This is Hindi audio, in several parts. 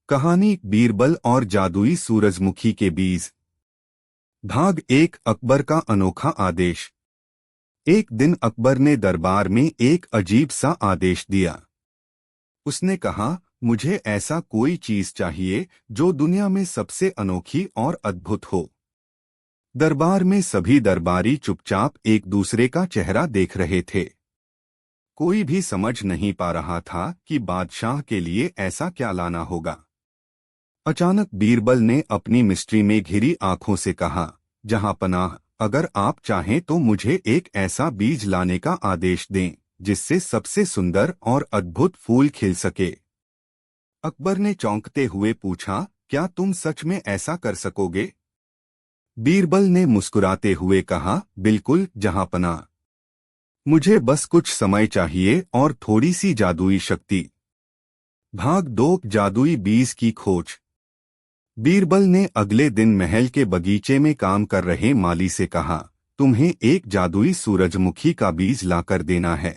कहानी बीरबल और जादुई सूरजमुखी के बीज। भाग 1। अकबर का अनोखा आदेश। एक दिन अकबर ने दरबार में एक अजीब सा आदेश दिया। उसने कहा, मुझे ऐसा कोई चीज चाहिए जो दुनिया में सबसे अनोखी और अद्भुत हो। दरबार में सभी दरबारी चुपचाप एक दूसरे का चेहरा देख रहे थे। कोई भी समझ नहीं पा रहा था कि बादशाह के लिए ऐसा क्या लाना होगा। अचानक बीरबल ने अपनी मिस्ट्री में घिरी आंखों से कहा, जहांपनाह, अगर आप चाहें तो मुझे एक ऐसा बीज लाने का आदेश दें जिससे सबसे सुंदर और अद्भुत फूल खिल सके। अकबर ने चौंकते हुए पूछा, क्या तुम सच में ऐसा कर सकोगे? बीरबल ने मुस्कुराते हुए कहा, बिल्कुल जहांपनाह। मुझे बस कुछ समय चाहिए और थोड़ी सी जादुई शक्ति। भाग 2। जादुई बीज की खोज। बीरबल ने अगले दिन महल के बगीचे में काम कर रहे माली से कहा, तुम्हें एक जादुई सूरजमुखी का बीज लाकर देना है।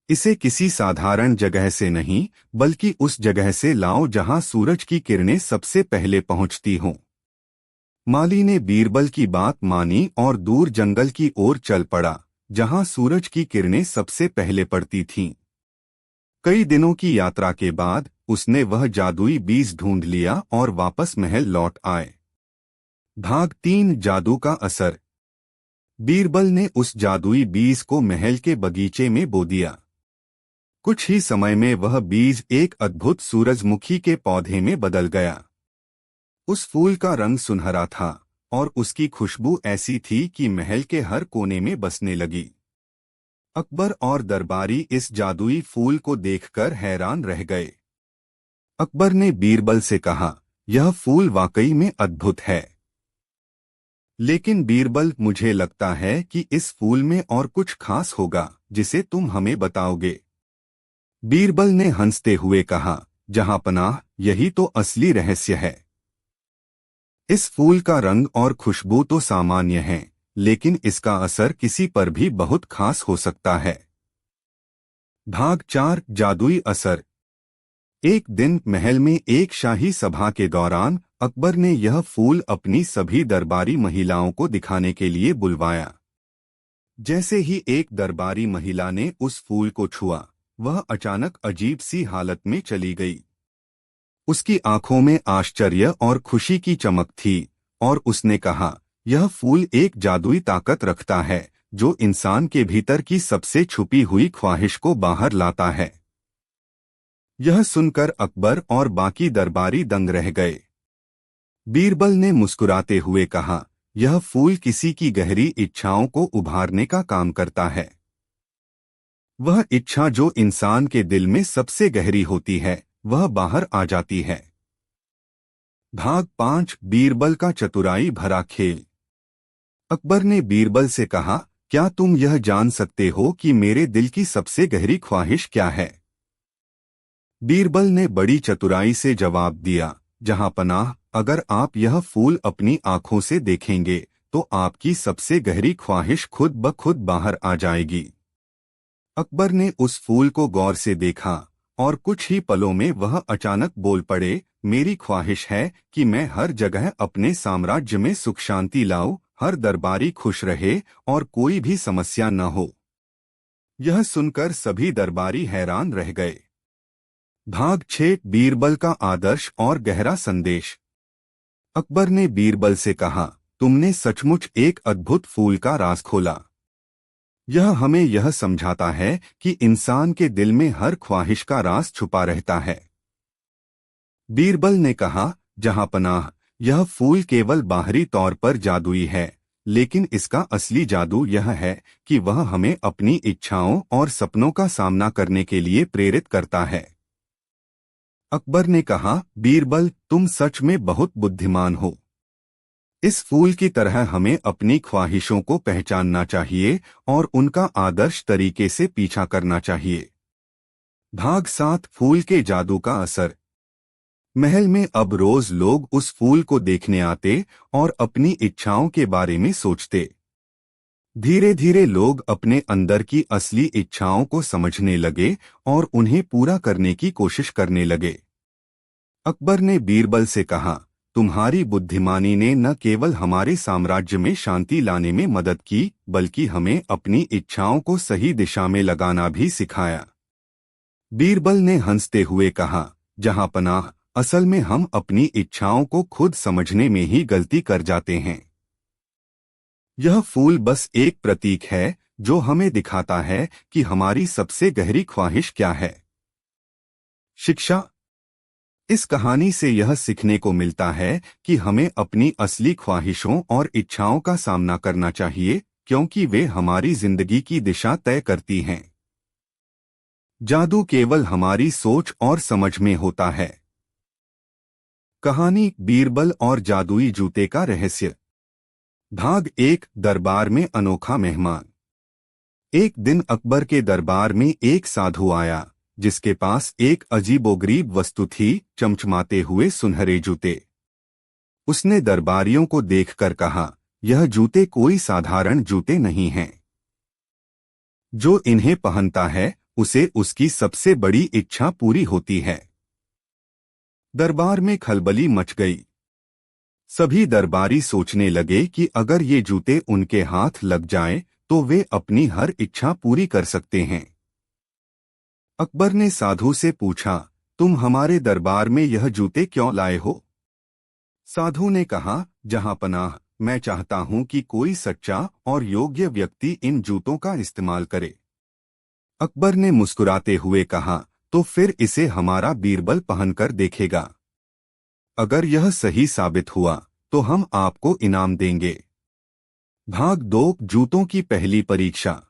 इसे किसी साधारण जगह से नहीं, बल्कि उस जगह से लाओ जहां सूरज की किरणें सबसे पहले पहुंचती हों। माली ने बीरबल की बात मानी और दूर जंगल की ओर चल पड़ा, जहां सूरज की किरणें सबसे पहले पड़ती थीं। कई दिनों की यात्रा के बाद उसने वह जादुई बीज ढूंढ लिया और वापस महल लौट आए। भाग 3। जादू का असर। बीरबल ने उस जादुई बीज को महल के बगीचे में बो दिया। कुछ ही समय में वह बीज एक अद्भुत सूरजमुखी के पौधे में बदल गया। उस फूल का रंग सुनहरा था और उसकी खुशबू ऐसी थी कि महल के हर कोने में बसने लगी। अकबर और दरबारी इस जादुई फूल को देखकर हैरान रह गए। अकबर ने बीरबल से कहा, यह फूल वाकई में अद्भुत है। लेकिन बीरबल, मुझे लगता है कि इस फूल में और कुछ खास होगा जिसे तुम हमें बताओगे। बीरबल ने हंसते हुए कहा, जहांपनाह, यही तो असली रहस्य है। इस फूल का रंग और खुशबू तो सामान्य हैं, लेकिन इसका असर किसी पर भी बहुत खास हो सकता है। भाग 4। जादुई असर। एक दिन महल में एक शाही सभा के दौरान अकबर ने यह फूल अपनी सभी दरबारी महिलाओं को दिखाने के लिए बुलवाया। जैसे ही एक दरबारी महिला ने उस फूल को छुआ, वह अचानक अजीब सी हालत में चली गई। उसकी आंखों में आश्चर्य और खुशी की चमक थी और उसने कहा, यह फूल एक जादुई ताकत रखता है जो इंसान के भीतर की सबसे छुपी हुई ख्वाहिश को बाहर लाता है। यह सुनकर अकबर और बाकी दरबारी दंग रह गए। बीरबल ने मुस्कुराते हुए कहा, यह फूल किसी की गहरी इच्छाओं को उभारने का काम करता है। वह इच्छा जो इंसान के दिल में सबसे गहरी होती है, वह बाहर आ जाती है। भाग 5। बीरबल का चतुराई भरा खेल। अकबर ने बीरबल से कहा, क्या तुम यह जान सकते हो कि मेरे दिल की सबसे गहरी ख्वाहिश क्या है? बीरबल ने बड़ी चतुराई से जवाब दिया, जहांपनाह, अगर आप यह फूल अपनी आंखों से देखेंगे तो आपकी सबसे गहरी ख्वाहिश खुद ब खुद बाहर आ जाएगी। अकबर ने उस फूल को गौर से देखा और कुछ ही पलों में वह अचानक बोल पड़े, मेरी ख्वाहिश है कि मैं हर जगह अपने साम्राज्य में सुख शांति लाऊं, हर दरबारी खुश रहे और कोई भी समस्या न हो। यह सुनकर सभी दरबारी हैरान रह गए। भाग 6। बीरबल का आदर्श और गहरा संदेश। अकबर ने बीरबल से कहा, तुमने सचमुच एक अद्भुत फूल का राज खोला। यह हमें यह समझाता है कि इंसान के दिल में हर ख्वाहिश का राज छुपा रहता है। बीरबल ने कहा, जहांपनाह, यह फूल केवल बाहरी तौर पर जादुई है, लेकिन इसका असली जादू यह है कि वह हमें अपनी इच्छाओं और सपनों का सामना करने के लिए प्रेरित करता है। अकबर ने कहा, बीरबल, तुम सच में बहुत बुद्धिमान हो। इस फूल की तरह हमें अपनी ख्वाहिशों को पहचानना चाहिए और उनका आदर्श तरीके से पीछा करना चाहिए। भाग 7। फूल के जादू का असर। महल में अब रोज लोग उस फूल को देखने आते और अपनी इच्छाओं के बारे में सोचते। धीरे धीरे लोग अपने अंदर की असली इच्छाओं को समझने लगे और उन्हें पूरा करने की कोशिश करने लगे। अकबर ने बीरबल से कहा, तुम्हारी बुद्धिमानी ने न केवल हमारे साम्राज्य में शांति लाने में मदद की, बल्कि हमें अपनी इच्छाओं को सही दिशा में लगाना भी सिखाया। बीरबल ने हंसते हुए कहा, जहांपनाह, असल में हम अपनी इच्छाओं को खुद समझने में ही गलती कर जाते हैं। यह फूल बस एक प्रतीक है जो हमें दिखाता है कि हमारी सबसे गहरी ख्वाहिश क्या है। शिक्षा। इस कहानी से यह सीखने को मिलता है कि हमें अपनी असली ख्वाहिशों और इच्छाओं का सामना करना चाहिए, क्योंकि वे हमारी जिंदगी की दिशा तय करती हैं। जादू केवल हमारी सोच और समझ में होता है। कहानी बीरबल और जादुई जूते का रहस्य। भाग 1। दरबार में अनोखा मेहमान। एक दिन अकबर के दरबार में एक साधु आया, जिसके पास एक अजीबोगरीब वस्तु थी, चमचमाते हुए सुनहरे जूते। उसने दरबारियों को देखकर कहा, यह जूते कोई साधारण जूते नहीं हैं। जो इन्हें पहनता है, उसे उसकी सबसे बड़ी इच्छा पूरी होती है। दरबार में खलबली मच गई। सभी दरबारी सोचने लगे कि अगर ये जूते उनके हाथ लग जाएं, तो वे अपनी हर इच्छा पूरी कर सकते हैं। अकबर ने साधु से पूछा, तुम हमारे दरबार में यह जूते क्यों लाए हो? साधु ने कहा, जहांपनाह, मैं चाहता हूं कि कोई सच्चा और योग्य व्यक्ति इन जूतों का इस्तेमाल करे। अकबर ने मुस्कुराते हुए कहा, तो फिर इसे हमारा बीरबल पहनकर देखेगा। अगर यह सही साबित हुआ तो हम आपको इनाम देंगे। भाग 2। जूतों की पहली परीक्षा।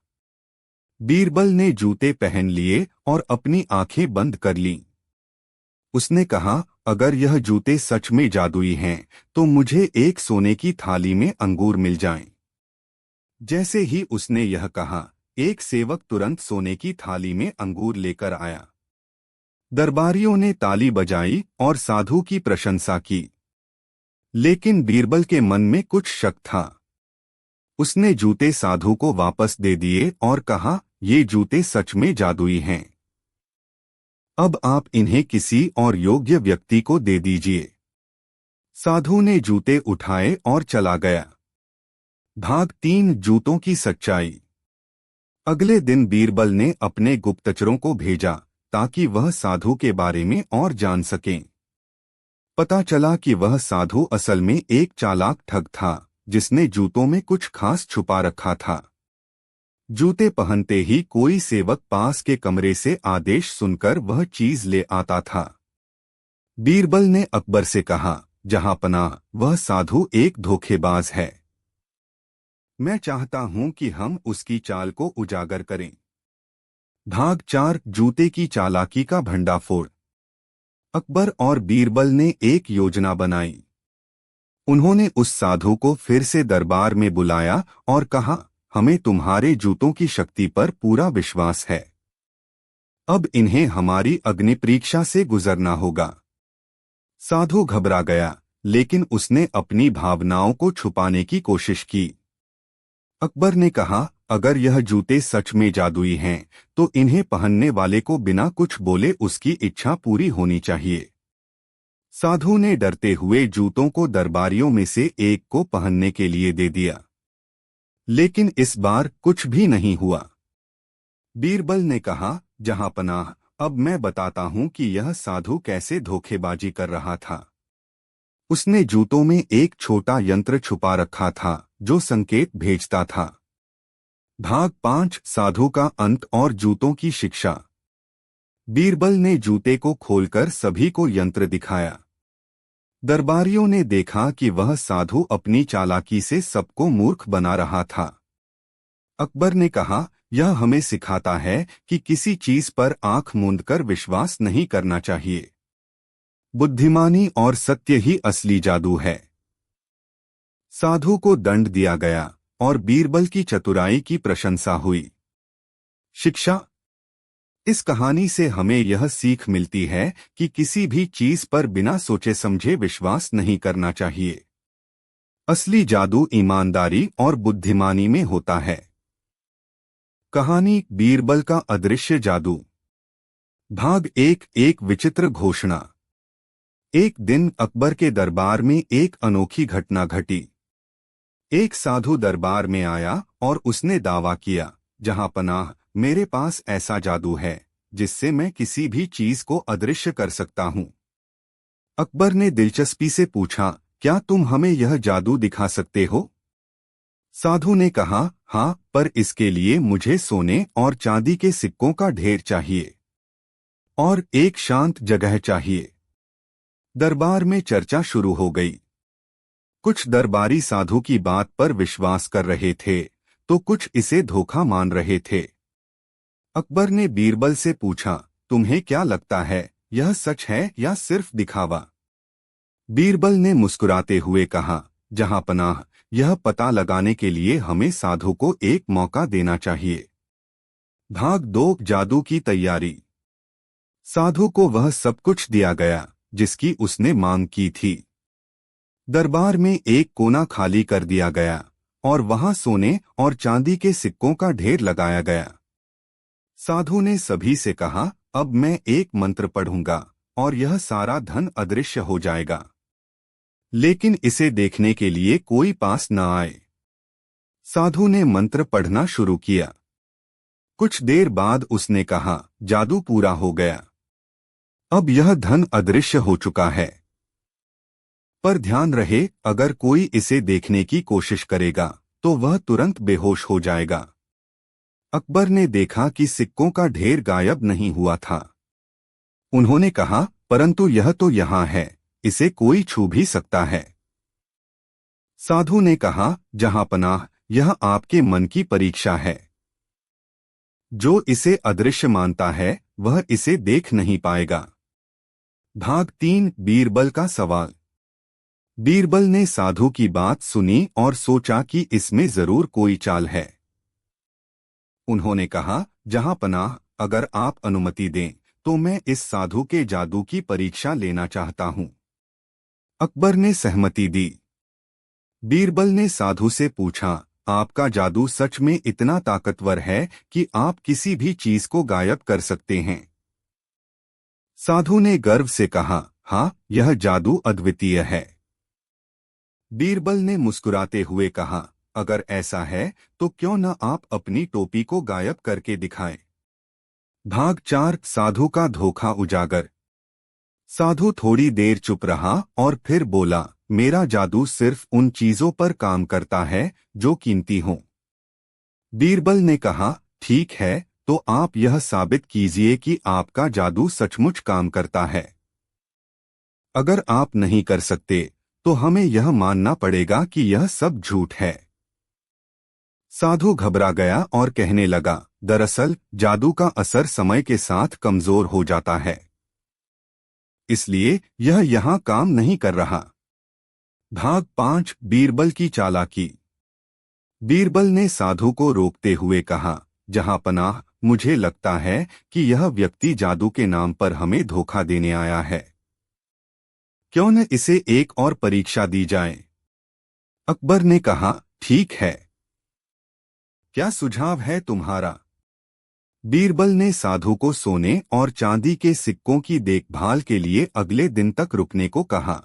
बीरबल ने जूते पहन लिए और अपनी आंखें बंद कर लीं। उसने कहा, अगर यह जूते सच में जादुई हैं, तो मुझे एक सोने की थाली में अंगूर मिल जाएं। जैसे ही उसने यह कहा, एक सेवक तुरंत सोने की थाली में अंगूर लेकर आया। दरबारियों ने ताली बजाई और साधु की प्रशंसा की। लेकिन बीरबल के मन में कुछ शक था। उसने जूते साधु को वापस दे दिए और कहा, ये जूते सच में जादुई हैं। अब आप इन्हें किसी और योग्य व्यक्ति को दे दीजिए। साधु ने जूते उठाए और चला गया। भाग 3। जूतों की सच्चाई। अगले दिन बीरबल ने अपने गुप्तचरों को भेजा, ताकि वह साधु के बारे में और जान सकें। पता चला कि वह साधु असल में एक चालाक ठग था, जिसने जूतों में कुछ खास छुपा रखा था। जूते पहनते ही कोई सेवक पास के कमरे से आदेश सुनकर वह चीज ले आता था। बीरबल ने अकबर से कहा, जहांपनाह, वह साधु एक धोखेबाज है। मैं चाहता हूं कि हम उसकी चाल को उजागर करें। भाग 4। जूते की चालाकी का भंडाफोड़। अकबर और बीरबल ने एक योजना बनाई। उन्होंने उस साधु को फिर से दरबार में बुलाया और कहा, हमें तुम्हारे जूतों की शक्ति पर पूरा विश्वास है। अब इन्हें हमारी अग्नि परीक्षा से गुजरना होगा। साधु घबरा गया, लेकिन उसने अपनी भावनाओं को छुपाने की कोशिश की। अकबर ने कहा, अगर यह जूते सच में जादुई हैं, तो इन्हें पहनने वाले को बिना कुछ बोले उसकी इच्छा पूरी होनी चाहिए। साधु ने डरते हुए जूतों को दरबारियों में से एक को पहनने के लिए दे दिया। लेकिन इस बार कुछ भी नहीं हुआ। बीरबल ने कहा, जहांपनाह, अब मैं बताता हूं कि यह साधु कैसे धोखेबाजी कर रहा था। उसने जूतों में एक छोटा यंत्र छुपा रखा था, जो संकेत भेजता था। भाग 5। साधु का अंत और जूतों की शिक्षा। बीरबल ने जूते को खोलकर सभी को यंत्र दिखाया। दरबारियों ने देखा कि वह साधु अपनी चालाकी से सबको मूर्ख बना रहा था। अकबर ने कहा, यह हमें सिखाता है कि किसी चीज पर आंख मूंदकर विश्वास नहीं करना चाहिए। बुद्धिमानी और सत्य ही असली जादू है। साधु को दंड दिया गया और बीरबल की चतुराई की प्रशंसा हुई। शिक्षा। इस कहानी से हमें यह सीख मिलती है कि किसी भी चीज पर बिना सोचे समझे विश्वास नहीं करना चाहिए। असली जादू ईमानदारी और बुद्धिमानी में होता है। कहानी बीरबल का अदृश्य जादू। भाग 1। एक विचित्र घोषणा। एक दिन अकबर के दरबार में एक अनोखी घटना घटी। एक साधु दरबार में आया और उसने दावा किया, जहां पनाह, मेरे पास ऐसा जादू है जिससे मैं किसी भी चीज को अदृश्य कर सकता हूं। अकबर ने दिलचस्पी से पूछा, क्या तुम हमें यह जादू दिखा सकते हो? साधु ने कहा, हाँ, पर इसके लिए मुझे सोने और चांदी के सिक्कों का ढेर चाहिए और एक शांत जगह चाहिए। दरबार में चर्चा शुरू हो गई। कुछ दरबारी साधु की बात पर विश्वास कर रहे थे तो कुछ इसे धोखा मान रहे थे। अकबर ने बीरबल से पूछा, तुम्हें क्या लगता है, यह सच है या सिर्फ दिखावा? बीरबल ने मुस्कुराते हुए कहा, जहां पनाह, यह पता लगाने के लिए हमें साधु को एक मौका देना चाहिए। भाग 2, जादू की तैयारी। साधु को वह सब कुछ दिया गया जिसकी उसने मांग की थी। दरबार में एक कोना खाली कर दिया गया और वहां सोने और चांदी के सिक्कों का ढेर लगाया गया। साधु ने सभी से कहा, अब मैं एक मंत्र पढ़ूंगा और यह सारा धन अदृश्य हो जाएगा, लेकिन इसे देखने के लिए कोई पास न आए। साधु ने मंत्र पढ़ना शुरू किया। कुछ देर बाद उसने कहा, जादू पूरा हो गया, अब यह धन अदृश्य हो चुका है। पर ध्यान रहे, अगर कोई इसे देखने की कोशिश करेगा तो वह तुरंत बेहोश हो जाएगा। अकबर ने देखा कि सिक्कों का ढेर गायब नहीं हुआ था। उन्होंने कहा, परंतु यह तो यहाँ है, इसे कोई छू भी सकता है। साधु ने कहा, जहां पनाह, यह आपके मन की परीक्षा है। जो इसे अदृश्य मानता है वह इसे देख नहीं पाएगा। भाग 3, बीरबल का सवाल। बीरबल ने साधु की बात सुनी और सोचा कि इसमें जरूर कोई चाल है। उन्होंने कहा, जहां पनाह, अगर आप अनुमति दें तो मैं इस साधु के जादू की परीक्षा लेना चाहता हूं। अकबर ने सहमति दी। बीरबल ने साधु से पूछा, आपका जादू सच में इतना ताकतवर है कि आप किसी भी चीज को गायब कर सकते हैं? साधु ने गर्व से कहा, हाँ, यह जादू अद्वितीय है। बीरबल ने मुस्कुराते हुए कहा, अगर ऐसा है तो क्यों न आप अपनी टोपी को गायब करके दिखाएं। भाग 4, साधु का धोखा उजागर। साधु थोड़ी देर चुप रहा और फिर बोला, मेरा जादू सिर्फ उन चीजों पर काम करता है जो कीमती हों। बीरबल ने कहा, ठीक है, तो आप यह साबित कीजिए कि आपका जादू सचमुच काम करता है। अगर आप नहीं कर सकते तो हमें यह मानना पड़ेगा कि यह सब झूठ है। साधु घबरा गया और कहने लगा, दरअसल जादू का असर समय के साथ कमजोर हो जाता है, इसलिए यह यहाँ काम नहीं कर रहा। भाग 5, बीरबल की चालाकी। बीरबल ने साधु को रोकते हुए कहा, जहां पनाह, मुझे लगता है कि यह व्यक्ति जादू के नाम पर हमें धोखा देने आया है। क्यों न इसे एक और परीक्षा दी जाए? अकबर ने कहा, ठीक है, क्या सुझाव है तुम्हारा? बीरबल ने साधु को सोने और चांदी के सिक्कों की देखभाल के लिए अगले दिन तक रुकने को कहा,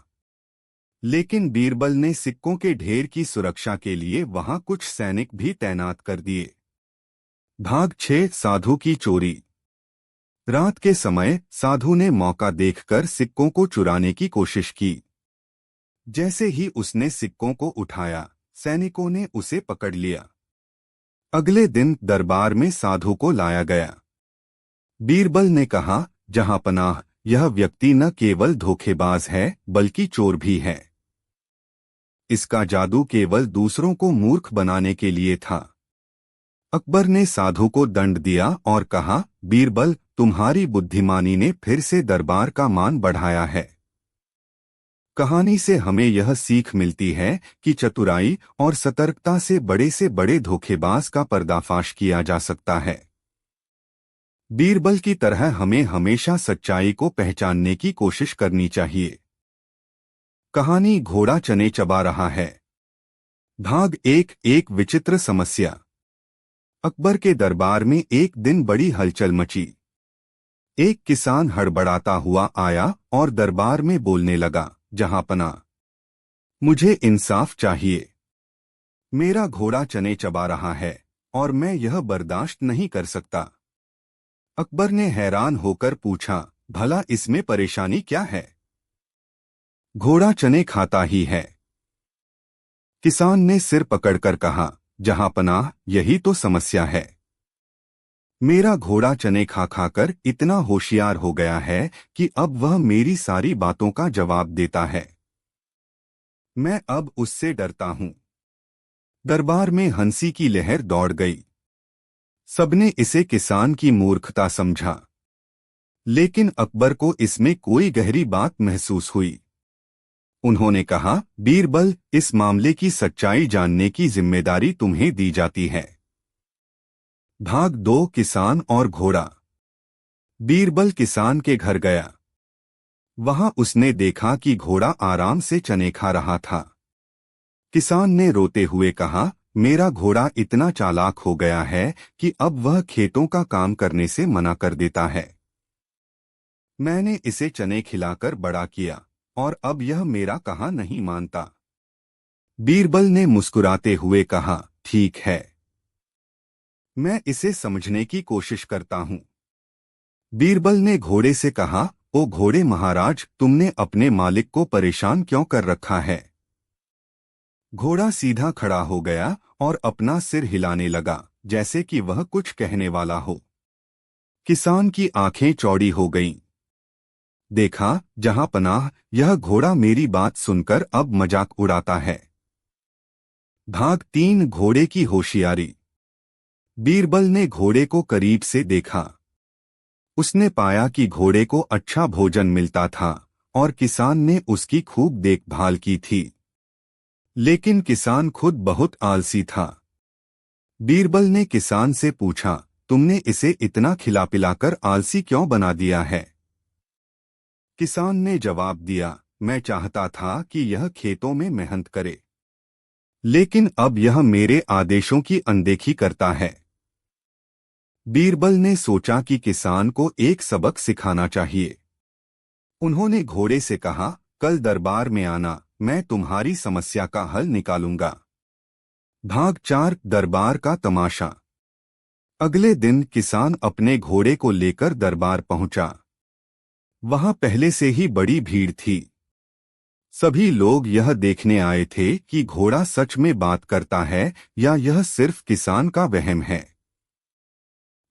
लेकिन बीरबल ने सिक्कों के ढेर की सुरक्षा के लिए वहां कुछ सैनिक भी तैनात कर दिए। भाग 6, साधु की चोरी। रात के समय साधु ने मौका देखकर सिक्कों को चुराने की कोशिश की। जैसे ही उसने सिक्कों को उठाया, सैनिकों ने उसे पकड़ लिया। अगले दिन दरबार में साधु को लाया गया। बीरबल ने कहा, जहां पनाह, यह व्यक्ति न केवल धोखेबाज है बल्कि चोर भी है। इसका जादू केवल दूसरों को मूर्ख बनाने के लिए था। अकबर ने साधु को दंड दिया और कहा, बीरबल, तुम्हारी बुद्धिमानी ने फिर से दरबार का मान बढ़ाया है। कहानी से हमें यह सीख मिलती है कि चतुराई और सतर्कता से बड़े धोखेबाज का पर्दाफाश किया जा सकता है। बीरबल की तरह हमें हमेशा सच्चाई को पहचानने की कोशिश करनी चाहिए। कहानी घोड़ा चने चबा रहा है। भाग 1, एक विचित्र समस्या। अकबर के दरबार में एक दिन बड़ी हलचल मची। एक किसान हड़बड़ाता हुआ आया और दरबार में बोलने लगा, जहांपना, मुझे इंसाफ चाहिए। मेरा घोड़ा चने चबा रहा है और मैं यह बर्दाश्त नहीं कर सकता। अकबर ने हैरान होकर पूछा, भला इसमें परेशानी क्या है? घोड़ा चने खाता ही है। किसान ने सिर पकड़कर कहा, जहांपनाह, यही तो समस्या है। मेरा घोड़ा चने खा खाकर इतना होशियार हो गया है कि अब वह मेरी सारी बातों का जवाब देता है। मैं अब उससे डरता हूं। दरबार में हंसी की लहर दौड़ गई। सबने इसे किसान की मूर्खता समझा, लेकिन अकबर को इसमें कोई गहरी बात महसूस हुई। उन्होंने कहा, बीरबल, इस मामले की सच्चाई जानने की जिम्मेदारी तुम्हें दी जाती है। भाग 2, किसान और घोड़ा। बीरबल किसान के घर गया। वहां उसने देखा कि घोड़ा आराम से चने खा रहा था। किसान ने रोते हुए कहा, मेरा घोड़ा इतना चालाक हो गया है कि अब वह खेतों का काम करने से मना कर देता है। मैंने इसे चने खिलाकर बड़ा किया और अब यह मेरा कहा नहीं मानता। बीरबल ने मुस्कुराते हुए कहा, ठीक है, मैं इसे समझने की कोशिश करता हूं। बीरबल ने घोड़े से कहा, ओ घोड़े महाराज, तुमने अपने मालिक को परेशान क्यों कर रखा है? घोड़ा सीधा खड़ा हो गया और अपना सिर हिलाने लगा, जैसे कि वह कुछ कहने वाला हो। किसान की आंखें चौड़ी हो गईं। देखा, जहांपनाह, यह घोड़ा मेरी बात सुनकर अब मजाक उड़ाता है। भाग 3, घोड़े की होशियारी। बीरबल ने घोड़े को करीब से देखा। उसने पाया कि घोड़े को अच्छा भोजन मिलता था और किसान ने उसकी खूब देखभाल की थी। लेकिन किसान खुद बहुत आलसी था। बीरबल ने किसान से पूछा, तुमने इसे इतना खिला पिलाकर आलसी क्यों बना दिया है? किसान ने जवाब दिया, मैं चाहता था कि यह खेतों में मेहनत करे, लेकिन अब यह मेरे आदेशों की अनदेखी करता है। बीरबल ने सोचा कि किसान को एक सबक सिखाना चाहिए। उन्होंने घोड़े से कहा, कल दरबार में आना, मैं तुम्हारी समस्या का हल निकालूंगा। भाग 4, दरबार का तमाशा। अगले दिन किसान अपने घोड़े को लेकर दरबार पहुंचा। वहां पहले से ही बड़ी भीड़ थी। सभी लोग यह देखने आए थे कि घोड़ा सच में बात करता है या यह सिर्फ किसान का वहम है।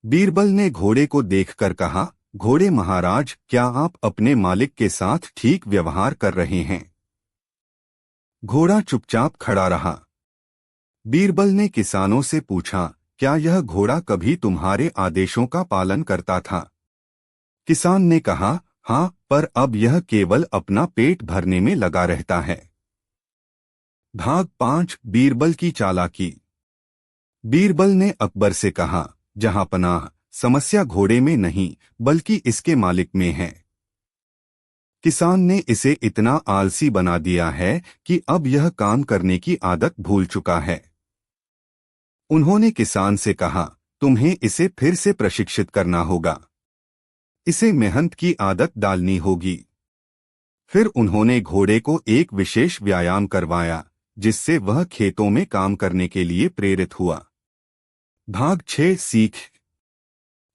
बीरबल ने घोड़े को देखकर कहा, घोड़े महाराज, क्या आप अपने मालिक के साथ ठीक व्यवहार कर रहे हैं? घोड़ा चुपचाप खड़ा रहा। बीरबल ने किसानों से पूछा, क्या यह घोड़ा कभी तुम्हारे आदेशों का पालन करता था? किसान ने कहा, हाँ, पर अब यह केवल अपना पेट भरने में लगा रहता है। भाग 5, बीरबल की चालाकी। बीरबल ने अकबर से कहा, जहांपनाह, समस्या घोड़े में नहीं बल्कि इसके मालिक में है। किसान ने इसे इतना आलसी बना दिया है कि अब यह काम करने की आदत भूल चुका है। उन्होंने किसान से कहा, तुम्हें इसे फिर से प्रशिक्षित करना होगा। इसे मेहनत की आदत डालनी होगी। फिर उन्होंने घोड़े को एक विशेष व्यायाम करवाया, जिससे वह खेतों में काम करने के लिए प्रेरित हुआ। भाग 6, सीख।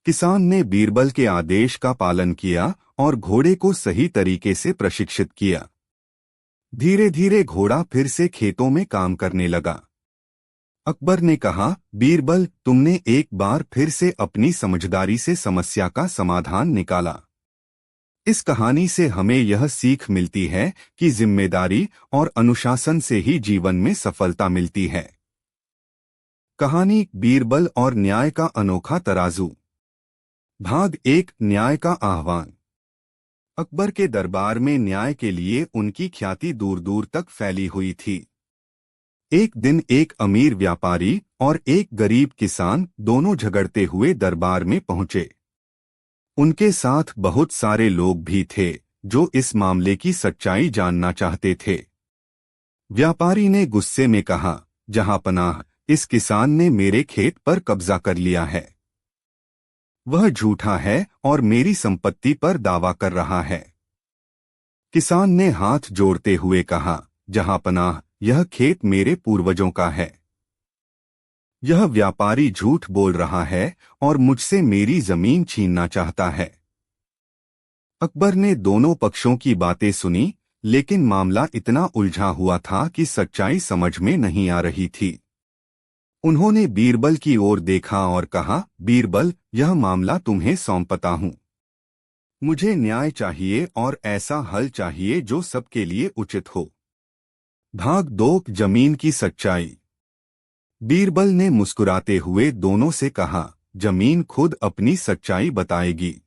किसान ने बीरबल के आदेश का पालन किया और घोड़े को सही तरीके से प्रशिक्षित किया। धीरे धीरे घोड़ा फिर से खेतों में काम करने लगा। अकबर ने कहा, बीरबल, तुमने एक बार फिर से अपनी समझदारी से समस्या का समाधान निकाला। इस कहानी से हमें यह सीख मिलती है कि जिम्मेदारी और अनुशासन से ही जीवन में सफलता मिलती है। कहानी, बीरबल और न्याय का अनोखा तराजू। भाग 1, न्याय का आह्वान। अकबर के दरबार में न्याय के लिए उनकी ख्याति दूर दूर तक फैली हुई थी। एक दिन एक अमीर व्यापारी और एक गरीब किसान दोनों झगड़ते हुए दरबार में पहुंचे। उनके साथ बहुत सारे लोग भी थे जो इस मामले की सच्चाई जानना चाहते थे। व्यापारी ने गुस्से में कहा, जहांपनाह, इस किसान ने मेरे खेत पर कब्जा कर लिया है। वह झूठा है और मेरी संपत्ति पर दावा कर रहा है। किसान ने हाथ जोड़ते हुए कहा, जहांपनाह, यह खेत मेरे पूर्वजों का है। यह व्यापारी झूठ बोल रहा है और मुझसे मेरी जमीन छीनना चाहता है। अकबर ने दोनों पक्षों की बातें सुनी, लेकिन मामला इतना उलझा हुआ था कि सच्चाई समझ में नहीं आ रही थी। उन्होंने बीरबल की ओर देखा और कहा, बीरबल, यह मामला तुम्हें सौंपता हूं। मुझे न्याय चाहिए और ऐसा हल चाहिए जो सबके लिए उचित हो। भाग 2, जमीन की सच्चाई। बीरबल ने मुस्कुराते हुए दोनों से कहा, जमीन खुद अपनी सच्चाई बताएगी।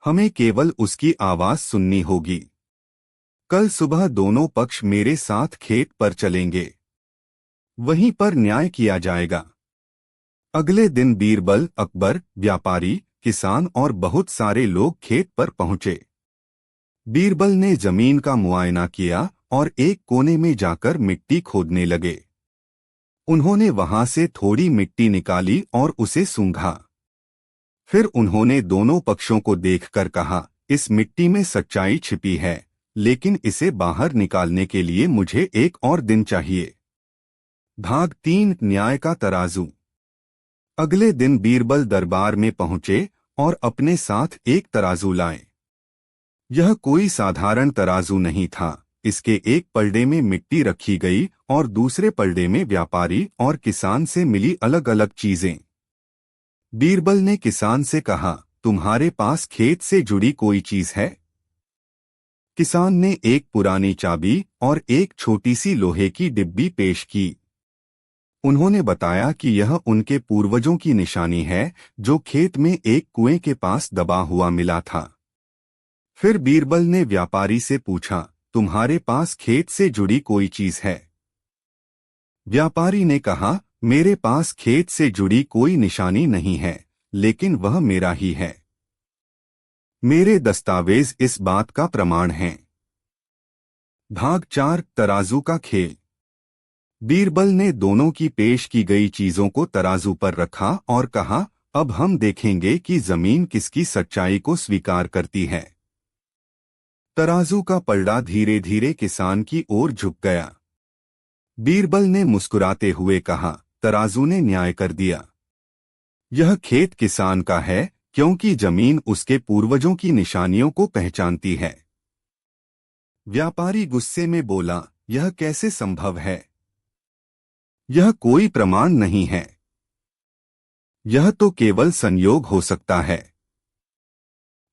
हमें केवल उसकी आवाज सुननी होगी। कल सुबह दोनों पक्ष मेरे साथ खेत पर चलेंगे। वहीं पर न्याय किया जाएगा। अगले दिन बीरबल, अकबर, व्यापारी, किसान और बहुत सारे लोग खेत पर पहुंचे। बीरबल ने जमीन का मुआयना किया और एक कोने में जाकर मिट्टी खोदने लगे। उन्होंने वहां से थोड़ी मिट्टी निकाली और उसे सूंघा। फिर उन्होंने दोनों पक्षों को देखकर कहा, इस मिट्टी में सच्चाई छिपी है, लेकिन इसे बाहर निकालने के लिए मुझे एक और दिन चाहिए। भाग 3, न्याय का तराजू। अगले दिन बीरबल दरबार में पहुंचे और अपने साथ एक तराजू लाए। यह कोई साधारण तराजू नहीं था। इसके एक पलड़े में मिट्टी रखी गई और दूसरे पलड़े में व्यापारी और किसान से मिली अलग अलग चीजें। बीरबल ने किसान से कहा, तुम्हारे पास खेत से जुड़ी कोई चीज है? किसान ने एक पुरानी चाबी और एक छोटी सी लोहे की डिब्बी पेश की। उन्होंने बताया कि यह उनके पूर्वजों की निशानी है, जो खेत में एक कुएं के पास दबा हुआ मिला था। फिर बीरबल ने व्यापारी से पूछा, तुम्हारे पास खेत से जुड़ी कोई चीज है? व्यापारी ने कहा, मेरे पास खेत से जुड़ी कोई निशानी नहीं है, लेकिन वह मेरा ही है। मेरे दस्तावेज इस बात का प्रमाण हैं। भाग 4, तराजू का खेल। बीरबल ने दोनों की पेश की गई चीजों को तराजू पर रखा और कहा, अब हम देखेंगे कि जमीन किसकी सच्चाई को स्वीकार करती है। तराजू का पलड़ा धीरे धीरे किसान की ओर झुक गया। बीरबल ने मुस्कुराते हुए कहा, तराजू ने न्याय कर दिया। यह खेत किसान का है, क्योंकि जमीन उसके पूर्वजों की निशानियों को पहचानती है। व्यापारी गुस्से में बोला, यह कैसे संभव है? यह कोई प्रमाण नहीं है। यह तो केवल संयोग हो सकता है।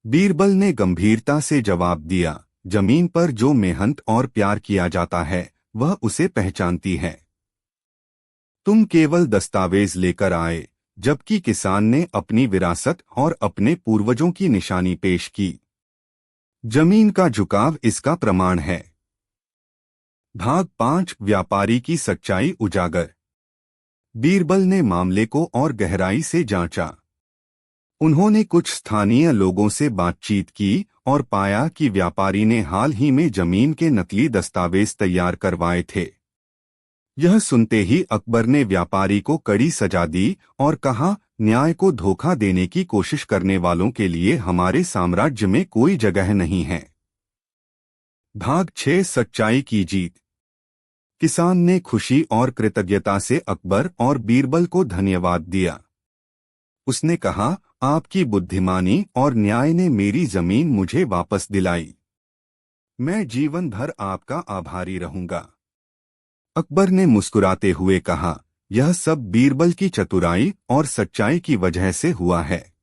बीरबल ने गंभीरता से जवाब दिया, जमीन पर जो मेहनत और प्यार किया जाता है, वह उसे पहचानती है। तुम केवल दस्तावेज लेकर आए, जबकि किसान ने अपनी विरासत और अपने पूर्वजों की निशानी पेश की। जमीन का झुकाव इसका प्रमाण है। भाग 5, व्यापारी की सच्चाई उजागर। बीरबल ने मामले को और गहराई से जांचा। उन्होंने कुछ स्थानीय लोगों से बातचीत की और पाया कि व्यापारी ने हाल ही में जमीन के नकली दस्तावेज तैयार करवाए थे। यह सुनते ही अकबर ने व्यापारी को कड़ी सजा दी और कहा, न्याय को धोखा देने की कोशिश करने वालों के लिए हमारे साम्राज्य में कोई जगह नहीं है। भाग 6, सच्चाई की जीत। किसान ने खुशी और कृतज्ञता से अकबर और बीरबल को धन्यवाद दिया। उसने कहा, आपकी बुद्धिमानी और न्याय ने मेरी जमीन मुझे वापस दिलाई। मैं जीवन भर आपका आभारी रहूंगा। अकबर ने मुस्कुराते हुए कहा, यह सब बीरबल की चतुराई और सच्चाई की वजह से हुआ है।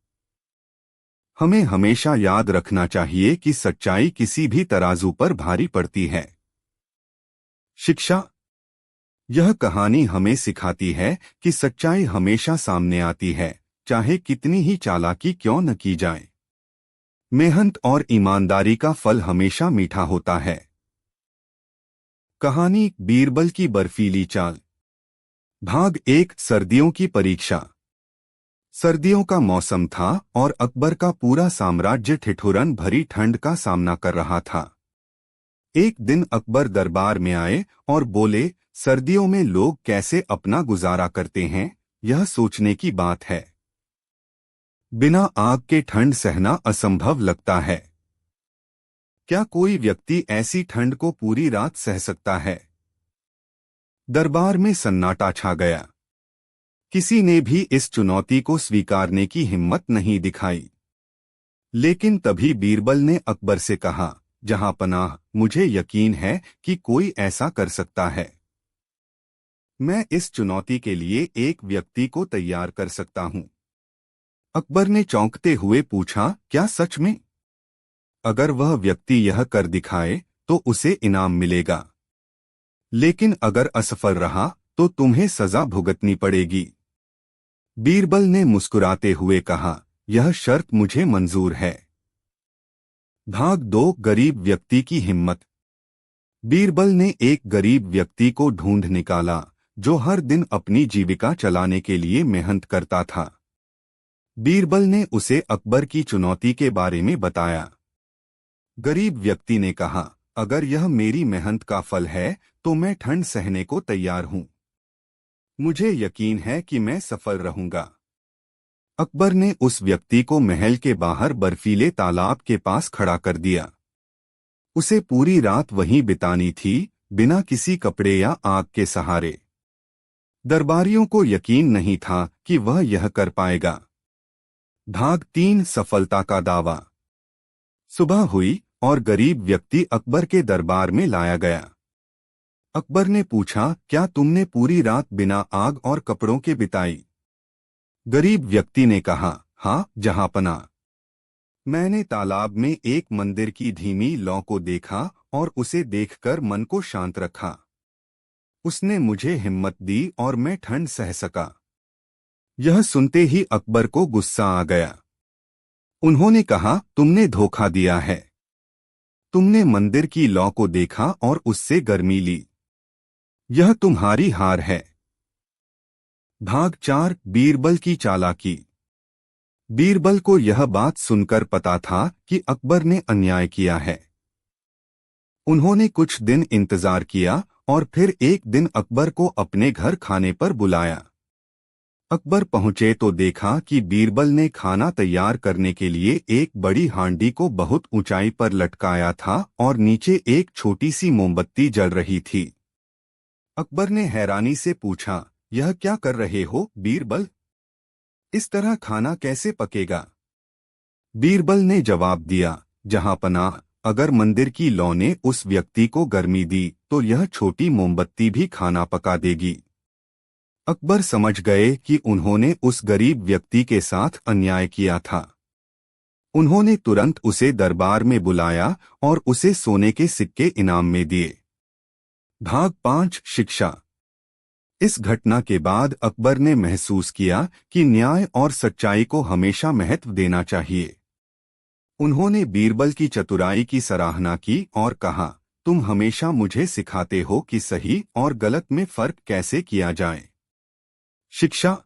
हमें हमेशा याद रखना चाहिए कि सच्चाई किसी भी तराजू पर भारी पड़ती है। शिक्षा। यह कहानी हमें सिखाती है कि सच्चाई हमेशा सामने आती है, चाहे कितनी ही चालाकी क्यों न की जाए। मेहनत और ईमानदारी का फल हमेशा मीठा होता है। कहानी, बीरबल की बर्फीली चाल। भाग 1, सर्दियों की परीक्षा। सर्दियों का मौसम था और अकबर का पूरा साम्राज्य ठिठुरन भरी ठंड का सामना कर रहा था। एक दिन अकबर दरबार में आए और बोले, सर्दियों में लोग कैसे अपना गुजारा करते हैं, यह सोचने की बात है। बिना आग के ठंड सहना असंभव लगता है। क्या कोई व्यक्ति ऐसी ठंड को पूरी रात सह सकता है? दरबार में सन्नाटा छा गया। किसी ने भी इस चुनौती को स्वीकारने की हिम्मत नहीं दिखाई। लेकिन तभी बीरबल ने अकबर से कहा, जहां पनाह, मुझे यकीन है कि कोई ऐसा कर सकता है। मैं इस चुनौती के लिए एक व्यक्ति को तैयार कर सकता हूं। अकबर ने चौंकते हुए पूछा, क्या सच में? अगर वह व्यक्ति यह कर दिखाए तो उसे इनाम मिलेगा, लेकिन अगर असफल रहा तो तुम्हें सजा भुगतनी पड़ेगी। बीरबल ने मुस्कुराते हुए कहा, यह शर्त मुझे मंजूर है। भाग 2, गरीब व्यक्ति की हिम्मत। बीरबल ने एक गरीब व्यक्ति को ढूंढ निकाला जो हर दिन अपनी जीविका चलाने के लिए मेहनत करता था। बीरबल ने उसे अकबर की चुनौती के बारे में बताया। गरीब व्यक्ति ने कहा, अगर यह मेरी मेहनत का फल है तो मैं ठंड सहने को तैयार हूं। मुझे यकीन है कि मैं सफल रहूंगा। अकबर ने उस व्यक्ति को महल के बाहर बर्फीले तालाब के पास खड़ा कर दिया। उसे पूरी रात वहीं बितानी थी, बिना किसी कपड़े या आग के सहारे। दरबारियों को यकीन नहीं था कि वह यह कर पाएगा। भाग 3, सफलता का दावा। सुबह हुई और गरीब व्यक्ति अकबर के दरबार में लाया गया। अकबर ने पूछा, क्या तुमने पूरी रात बिना आग और कपड़ों के बिताई? गरीब व्यक्ति ने कहा, हाँ जहांपना। मैंने तालाब में एक मंदिर की धीमी लौ को देखा और उसे देखकर मन को शांत रखा। उसने मुझे हिम्मत दी और मैं ठंड सह सका। यह सुनते ही अकबर को गुस्सा आ गया। उन्होंने कहा, तुमने धोखा दिया है। तुमने मंदिर की लौ को देखा और उससे गर्मी ली। यह तुम्हारी हार है। भाग 4, बीरबल की चालाकी। बीरबल को यह बात सुनकर पता था कि अकबर ने अन्याय किया है। उन्होंने कुछ दिन इंतजार किया और फिर एक दिन अकबर को अपने घर खाने पर बुलाया। अकबर पहुंचे तो देखा कि बीरबल ने खाना तैयार करने के लिए एक बड़ी हांडी को बहुत ऊंचाई पर लटकाया था और नीचे एक छोटी सी मोमबत्ती जल रही थी। अकबर ने हैरानी से पूछा, यह क्या कर रहे हो बीरबल? इस तरह खाना कैसे पकेगा? बीरबल ने जवाब दिया, जहांपनाह, अगर मंदिर की लौ ने उस व्यक्ति को गर्मी दी तो यह छोटी मोमबत्ती भी खाना पका देगी। अकबर समझ गए कि उन्होंने उस गरीब व्यक्ति के साथ अन्याय किया था। उन्होंने तुरंत उसे दरबार में बुलाया और उसे सोने के सिक्के इनाम में दिए। भाग 5, शिक्षा। इस घटना के बाद अकबर ने महसूस किया कि न्याय और सच्चाई को हमेशा महत्व देना चाहिए। उन्होंने बीरबल की चतुराई की सराहना की और कहा, तुम हमेशा मुझे सिखाते हो कि सही और गलत में फर्क कैसे किया जाए। शिक्षा।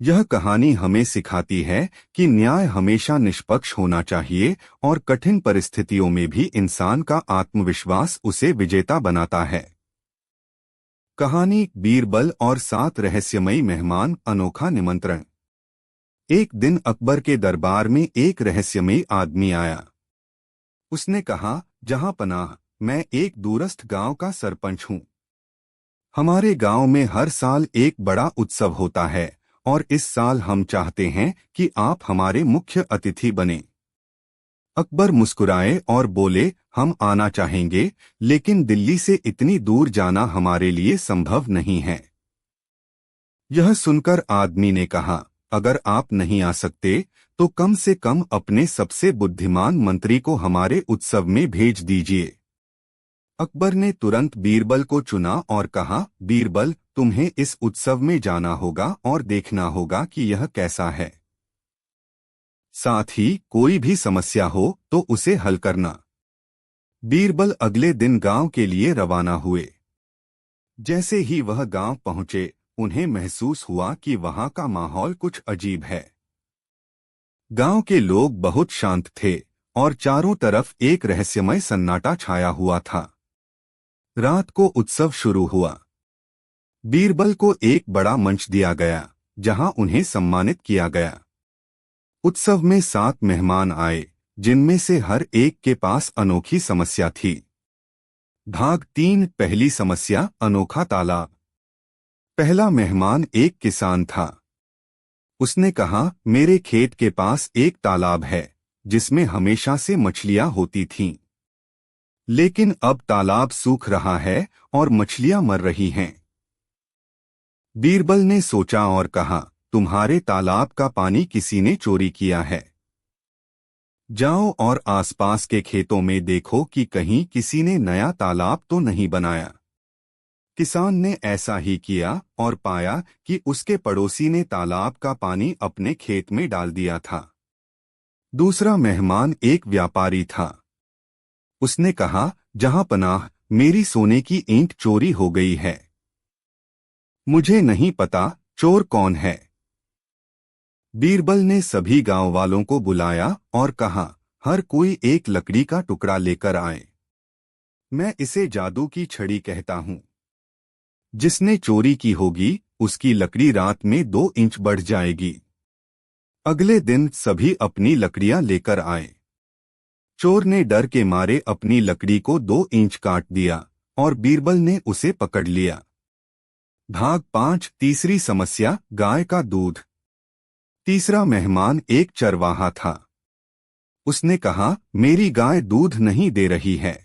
यह कहानी हमें सिखाती है कि न्याय हमेशा निष्पक्ष होना चाहिए और कठिन परिस्थितियों में भी इंसान का आत्मविश्वास उसे विजेता बनाता है। कहानी, बीरबल और 7 रहस्यमयी मेहमान, अनोखा निमंत्रण। एक दिन अकबर के दरबार में एक रहस्यमयी आदमी आया। उसने कहा, जहांपनाह, मैं एक दूरस्थ गांव का सरपंच हूं। हमारे गांव में हर साल एक बड़ा उत्सव होता है और इस साल हम चाहते हैं कि आप हमारे मुख्य अतिथि बने। अकबर मुस्कुराए और बोले, हम आना चाहेंगे, लेकिन दिल्ली से इतनी दूर जाना हमारे लिए संभव नहीं है। यह सुनकर आदमी ने कहा, अगर आप नहीं आ सकते तो कम से कम अपने सबसे बुद्धिमान मंत्री को हमारे उत्सव में भेज दीजिए। अकबर ने तुरंत बीरबल को चुना और कहा, बीरबल, तुम्हें इस उत्सव में जाना होगा और देखना होगा कि यह कैसा है। साथ ही कोई भी समस्या हो तो उसे हल करना। बीरबल अगले दिन गांव के लिए रवाना हुए। जैसे ही वह गांव पहुंचे, उन्हें महसूस हुआ कि वहां का माहौल कुछ अजीब है। गांव के लोग बहुत शांत थे और चारों तरफ एक रहस्यमय सन्नाटा छाया हुआ था। रात को उत्सव शुरू हुआ। बीरबल को एक बड़ा मंच दिया गया जहां उन्हें सम्मानित किया गया। उत्सव में 7 मेहमान आए, जिनमें से हर एक के पास अनोखी समस्या थी। भाग 3। पहली समस्या, अनोखा तालाब। पहला मेहमान एक किसान था। उसने कहा, मेरे खेत के पास एक तालाब है जिसमें हमेशा से मछलियां होती थीं। लेकिन अब तालाब सूख रहा है और मछलियां मर रही हैं। बीरबल ने सोचा और कहा, तुम्हारे तालाब का पानी किसी ने चोरी किया है। जाओ और आसपास के खेतों में देखो कि कहीं किसी ने नया तालाब तो नहीं बनाया। किसान ने ऐसा ही किया और पाया कि उसके पड़ोसी ने तालाब का पानी अपने खेत में डाल दिया था। दूसरा मेहमान एक व्यापारी था। उसने कहा, जहां पनाह, मेरी सोने की ईंट चोरी हो गई है। मुझे नहीं पता चोर कौन है। बीरबल ने सभी गांव वालों को बुलाया और कहा, हर कोई एक लकड़ी का टुकड़ा लेकर आए। मैं इसे जादू की छड़ी कहता हूं। जिसने चोरी की होगी उसकी लकड़ी रात में 2 इंच बढ़ जाएगी। अगले दिन सभी अपनी लकड़ियां लेकर आए। चोर ने डर के मारे अपनी लकड़ी को 2 इंच काट दिया और बीरबल ने उसे पकड़ लिया। भाग 5। तीसरी समस्या, गाय का दूध। तीसरा मेहमान एक चरवाहा था। उसने कहा, मेरी गाय दूध नहीं दे रही है।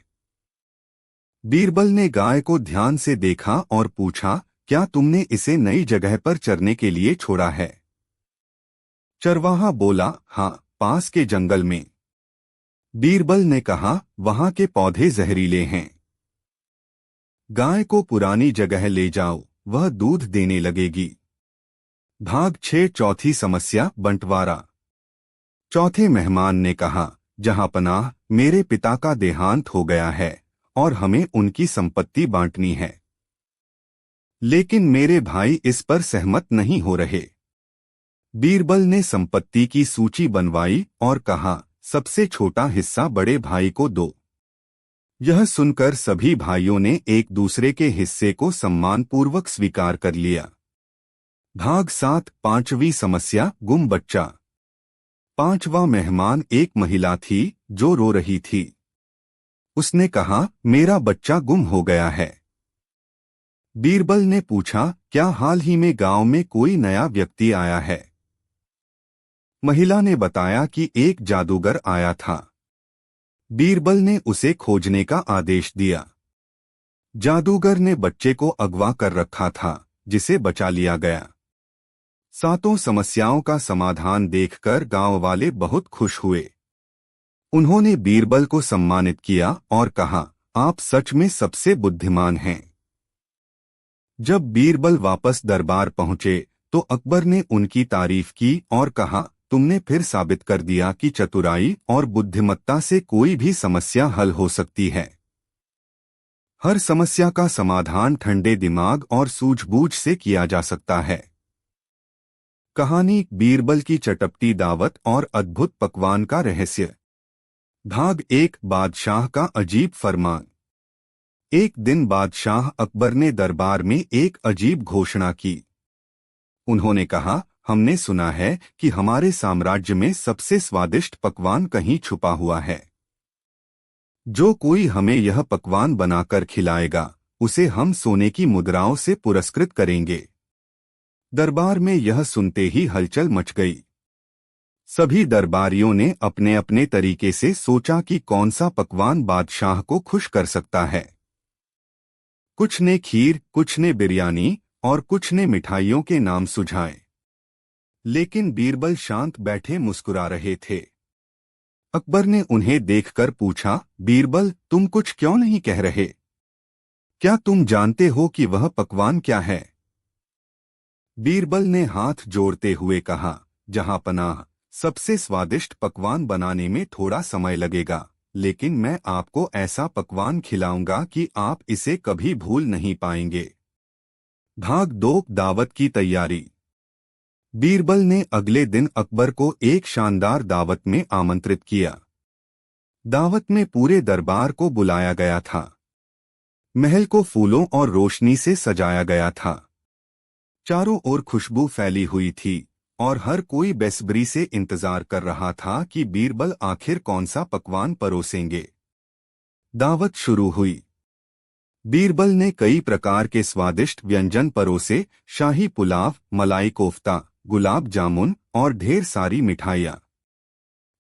बीरबल ने गाय को ध्यान से देखा और पूछा, क्या तुमने इसे नई जगह पर चरने के लिए छोड़ा है? चरवाहा बोला, हाँ, पास के जंगल में। बीरबल ने कहा, वहां के पौधे जहरीले हैं। गाय को पुरानी जगह ले जाओ, वह दूध देने लगेगी। भाग 6। चौथी समस्या, बंटवारा। चौथे मेहमान ने कहा, जहां पनाह, मेरे पिता का देहांत हो गया है और हमें उनकी संपत्ति बांटनी है। लेकिन मेरे भाई इस पर सहमत नहीं हो रहे। बीरबल ने संपत्ति की सूची बनवाई और कहा, सबसे छोटा हिस्सा बड़े भाई को दो। यह सुनकर सभी भाइयों ने एक दूसरे के हिस्से को सम्मानपूर्वक स्वीकार कर लिया। भाग 7। पांचवी समस्या, गुम बच्चा। पांचवा मेहमान एक महिला थी जो रो रही थी। उसने कहा, मेरा बच्चा गुम हो गया है। बीरबल ने पूछा, क्या हाल ही में गांव में कोई नया व्यक्ति आया है? महिला ने बताया कि एक जादूगर आया था। बीरबल ने उसे खोजने का आदेश दिया। जादूगर ने बच्चे को अगवा कर रखा था, जिसे बचा लिया गया। 7 समस्याओं का समाधान देखकर गांव वाले बहुत खुश हुए। उन्होंने बीरबल को सम्मानित किया और कहा, आप सच में सबसे बुद्धिमान हैं। जब बीरबल वापस दरबार पहुंचे तो अकबर ने उनकी तारीफ की और कहा, तुमने फिर साबित कर दिया कि चतुराई और बुद्धिमत्ता से कोई भी समस्या हल हो सकती है। हर समस्या का समाधान ठंडे दिमाग और सूझबूझ से किया जा सकता है। कहानी, बीरबल की चटपटी दावत और अद्भुत पकवान का रहस्य। भाग 1। बादशाह का अजीब फरमान। एक दिन बादशाह अकबर ने दरबार में एक अजीब घोषणा की। उन्होंने कहा, हमने सुना है कि हमारे साम्राज्य में सबसे स्वादिष्ट पकवान कहीं छुपा हुआ है। जो कोई हमें यह पकवान बनाकर खिलाएगा उसे हम सोने की मुद्राओं से पुरस्कृत करेंगे। दरबार में यह सुनते ही हलचल मच गई। सभी दरबारियों ने अपने अपने तरीके से सोचा कि कौन सा पकवान बादशाह को खुश कर सकता है। कुछ ने खीर, कुछ ने बिरयानी और कुछ ने मिठाइयों के नाम सुझाए। लेकिन बीरबल शांत बैठे मुस्कुरा रहे थे। अकबर ने उन्हें देखकर पूछा, बीरबल, तुम कुछ क्यों नहीं कह रहे? क्या तुम जानते हो कि वह पकवान क्या है? बीरबल ने हाथ जोड़ते हुए कहा, जहां पनाह, सबसे स्वादिष्ट पकवान बनाने में थोड़ा समय लगेगा, लेकिन मैं आपको ऐसा पकवान खिलाऊंगा कि आप इसे कभी भूल नहीं पाएंगे। भाग 2। दावत की तैयारी। बीरबल ने अगले दिन अकबर को एक शानदार दावत में आमंत्रित किया। दावत में पूरे दरबार को बुलाया गया था। महल को फूलों और रोशनी से सजाया गया था। चारों ओर खुशबू फैली हुई थी और हर कोई बेसब्री से इंतजार कर रहा था कि बीरबल आखिर कौन सा पकवान परोसेंगे। दावत शुरू हुई। बीरबल ने कई प्रकार के स्वादिष्ट व्यंजन परोसे, शाही पुलाव, मलाई कोफ्ता, गुलाब जामुन और ढेर सारी मिठाइयाँ।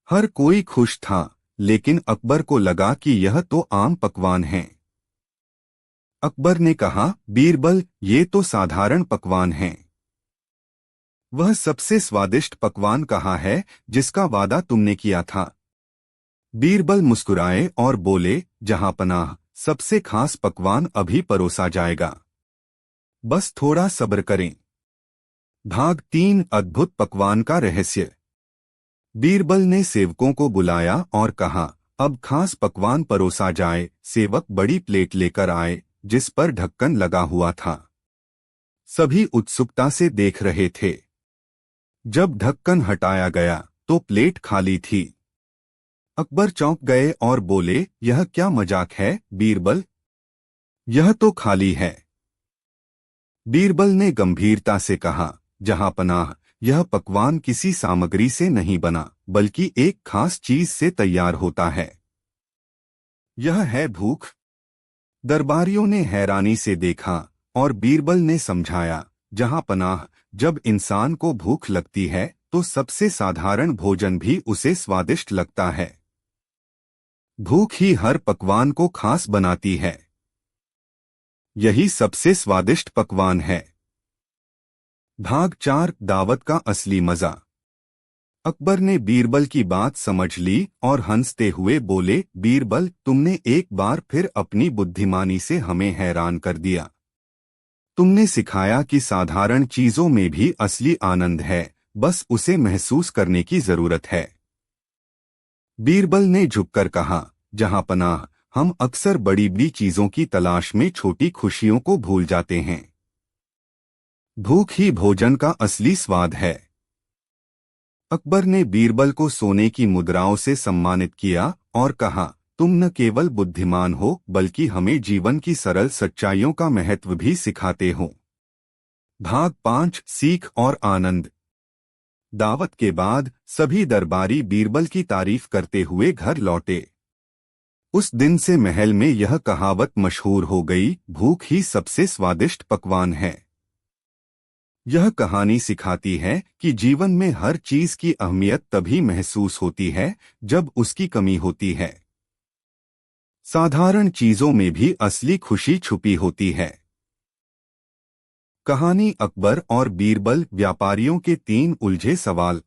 हर कोई खुश था, लेकिन अकबर को लगा कि यह तो आम पकवान हैं। अकबर ने कहा, बीरबल, ये तो साधारण पकवान हैं। वह सबसे स्वादिष्ट पकवान कहाँ है जिसका वादा तुमने किया था? बीरबल मुस्कुराए और बोले, जहांपनाह, सबसे खास पकवान अभी परोसा जाएगा। बस थोड़ा सब्र करें। भाग 3 अद्भुत पकवान का रहस्य। बीरबल ने सेवकों को बुलाया और कहा, अब खास पकवान परोसा जाए। सेवक बड़ी प्लेट लेकर आए, जिस पर ढक्कन लगा हुआ था। सभी उत्सुकता से देख रहे थे। जब ढक्कन हटाया गया तो प्लेट खाली थी। अकबर चौंक गए और बोले, यह क्या मजाक है बीरबल? यह तो खाली है। बीरबल ने गंभीरता से कहा, जहांपनाह, यह पकवान किसी सामग्री से नहीं बना, बल्कि एक खास चीज से तैयार होता है। यह है भूख। दरबारियों ने हैरानी से देखा और बीरबल ने समझाया, जहांपनाह, जब इंसान को भूख लगती है तो सबसे साधारण भोजन भी उसे स्वादिष्ट लगता है। भूख ही हर पकवान को खास बनाती है। यही सबसे स्वादिष्ट पकवान है। भाग 4 दावत का असली मजा। अकबर ने बीरबल की बात समझ ली और हंसते हुए बोले, बीरबल, तुमने एक बार फिर अपनी बुद्धिमानी से हमें हैरान कर दिया। तुमने सिखाया कि साधारण चीजों में भी असली आनंद है, बस उसे महसूस करने की जरूरत है। बीरबल ने झुककर कहा, जहांपनाह, हम अक्सर बड़ी बड़ी चीजों की तलाश में छोटी खुशियों को भूल जाते हैं। भूख ही भोजन का असली स्वाद है। अकबर ने बीरबल को सोने की मुद्राओं से सम्मानित किया और कहा, तुम न केवल बुद्धिमान हो, बल्कि हमें जीवन की सरल सच्चाइयों का महत्व भी सिखाते हो। भाग 5 सीख और आनंद। दावत के बाद सभी दरबारी बीरबल की तारीफ करते हुए घर लौटे। उस दिन से महल में यह कहावत मशहूर हो गई, भूख ही सबसे स्वादिष्ट पकवान है। यह कहानी सिखाती है कि जीवन में हर चीज की अहमियत तभी महसूस होती है जब उसकी कमी होती है। साधारण चीजों में भी असली खुशी छुपी होती है। कहानी अकबर और बीरबल, व्यापारियों के 3 उलझे सवाल।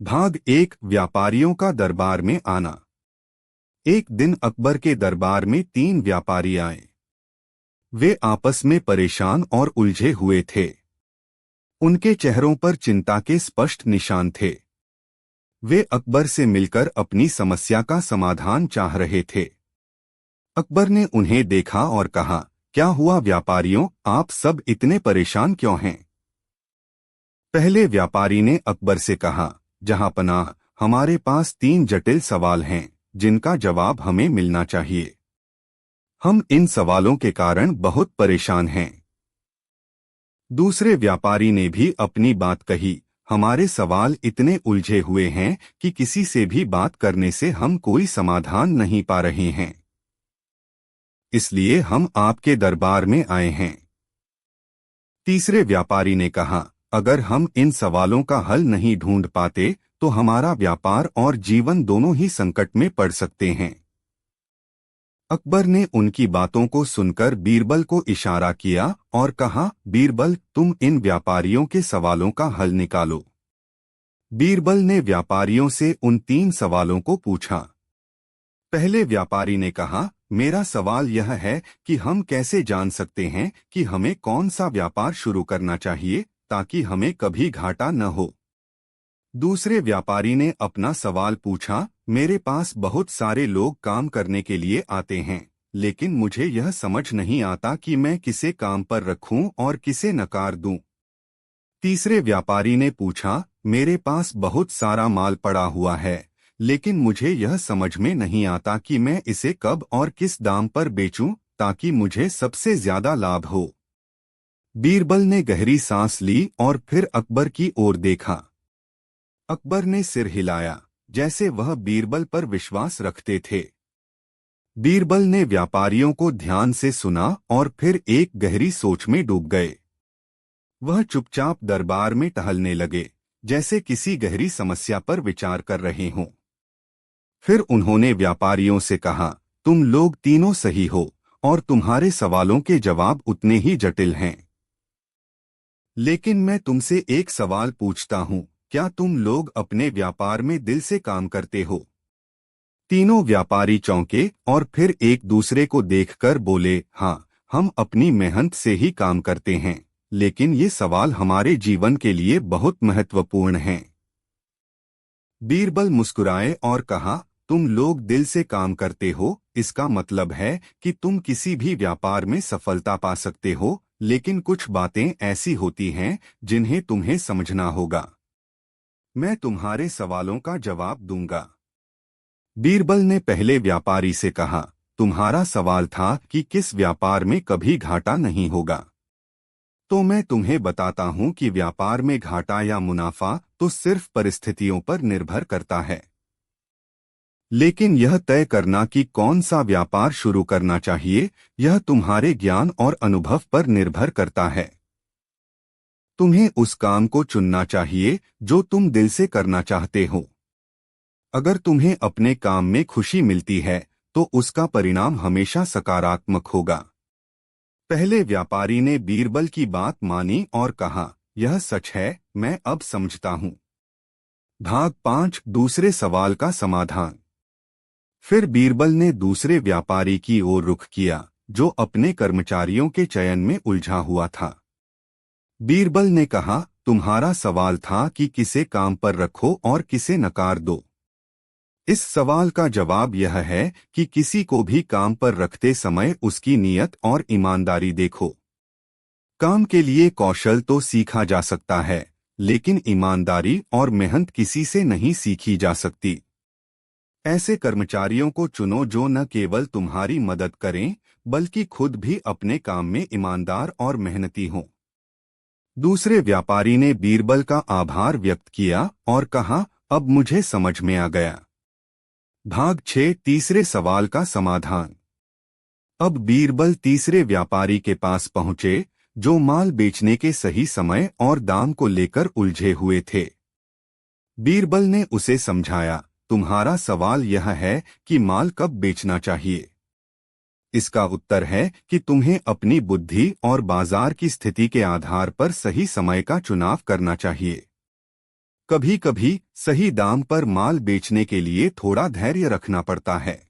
भाग 1 व्यापारियों का दरबार में आना। एक दिन अकबर के दरबार में 3 व्यापारी आए। वे आपस में परेशान और उलझे हुए थे। उनके चेहरों पर चिंता के स्पष्ट निशान थे। वे अकबर से मिलकर अपनी समस्या का समाधान चाह रहे थे। अकबर ने उन्हें देखा और कहा, क्या हुआ व्यापारियों, आप सब इतने परेशान क्यों हैं? पहले व्यापारी ने अकबर से कहा, जहांपनाह, हमारे पास 3 जटिल सवाल हैं जिनका जवाब हमें मिलना चाहिए। हम इन सवालों के कारण बहुत परेशान हैं। दूसरे व्यापारी ने भी अपनी बात कही, हमारे सवाल इतने उलझे हुए हैं कि किसी से भी बात करने से हम कोई समाधान नहीं पा रहे हैं। इसलिए हम आपके दरबार में आए हैं। तीसरे व्यापारी ने कहा, अगर हम इन सवालों का हल नहीं ढूंढ पाते तो हमारा व्यापार और जीवन दोनों ही संकट में पड़ सकते हैं। अकबर ने उनकी बातों को सुनकर बीरबल को इशारा किया और कहा, बीरबल, तुम इन व्यापारियों के सवालों का हल निकालो। बीरबल ने व्यापारियों से उन 3 सवालों को पूछा। पहले व्यापारी ने कहा, मेरा सवाल यह है कि हम कैसे जान सकते हैं कि हमें कौन सा व्यापार शुरू करना चाहिए ताकि हमें कभी घाटा न हो। दूसरे व्यापारी ने अपना सवाल पूछा, मेरे पास बहुत सारे लोग काम करने के लिए आते हैं, लेकिन मुझे यह समझ नहीं आता कि मैं किसे काम पर रखूं और किसे नकार दूं। तीसरे व्यापारी ने पूछा, मेरे पास बहुत सारा माल पड़ा हुआ है, लेकिन मुझे यह समझ में नहीं आता कि मैं इसे कब और किस दाम पर बेचूं ताकि मुझे सबसे ज्यादा लाभ हो। बीरबल ने गहरी सांस ली और फिर अकबर की ओर देखा। अकबर ने सिर हिलाया, जैसे वह बीरबल पर विश्वास रखते थे। बीरबल ने व्यापारियों को ध्यान से सुना और फिर एक गहरी सोच में डूब गए। वह चुपचाप दरबार में टहलने लगे, जैसे किसी गहरी समस्या पर विचार कर रहे हों। फिर उन्होंने व्यापारियों से कहा, तुम लोग तीनों सही हो और तुम्हारे सवालों के जवाब उतने ही जटिल हैं। लेकिन मैं तुमसे एक सवाल पूछता हूँ, क्या तुम लोग अपने व्यापार में दिल से काम करते हो? तीनों व्यापारी चौंके और फिर एक दूसरे को देखकर बोले, हाँ, हम अपनी मेहनत से ही काम करते हैं, लेकिन ये सवाल हमारे जीवन के लिए बहुत महत्वपूर्ण हैं। बीरबल मुस्कुराए और कहा, तुम लोग दिल से काम करते हो, इसका मतलब है कि तुम किसी भी व्यापार में सफलता पा सकते हो, लेकिन कुछ बातें ऐसी होती हैं जिन्हें तुम्हें समझना होगा। मैं तुम्हारे सवालों का जवाब दूंगा। बीरबल ने पहले व्यापारी से कहा, तुम्हारा सवाल था कि किस व्यापार में कभी घाटा नहीं होगा। तो मैं तुम्हें बताता हूं कि व्यापार में घाटा या मुनाफा तो सिर्फ परिस्थितियों पर निर्भर करता है। लेकिन यह तय करना कि कौन सा व्यापार शुरू करना चाहिए, यह तुम्हारे ज्ञान और अनुभव पर निर्भर करता है। तुम्हें उस काम को चुनना चाहिए जो तुम दिल से करना चाहते हो। अगर तुम्हें अपने काम में खुशी मिलती है, तो उसका परिणाम हमेशा सकारात्मक होगा। पहले व्यापारी ने बीरबल की बात मानी और कहा, यह सच है, मैं अब समझता हूँ। भाग 5, दूसरे सवाल का समाधान। फिर बीरबल ने दूसरे व्यापारी की ओर रुख किया, जो अपने कर्मचारियों के चयन में उलझा हुआ था। बीरबल ने कहा, तुम्हारा सवाल था कि किसे काम पर रखो और किसे नकार दो। इस सवाल का जवाब यह है कि किसी को भी काम पर रखते समय उसकी नीयत और ईमानदारी देखो। काम के लिए कौशल तो सीखा जा सकता है, लेकिन ईमानदारी और मेहनत किसी से नहीं सीखी जा सकती। ऐसे कर्मचारियों को चुनो जो न केवल तुम्हारी मदद करें, बल्कि खुद भी अपने काम में ईमानदार और मेहनती हों। दूसरे व्यापारी ने बीरबल का आभार व्यक्त किया और कहा, अब मुझे समझ में आ गया। भाग 6, तीसरे सवाल का समाधान। अब बीरबल तीसरे व्यापारी के पास पहुंचे, जो माल बेचने के सही समय और दाम को लेकर उलझे हुए थे। बीरबल ने उसे समझाया, तुम्हारा सवाल यह है कि माल कब बेचना चाहिए। इसका उत्तर है कि तुम्हें अपनी बुद्धि और बाजार की स्थिति के आधार पर सही समय का चुनाव करना चाहिए। कभी कभी सही दाम पर माल बेचने के लिए थोड़ा धैर्य रखना पड़ता है,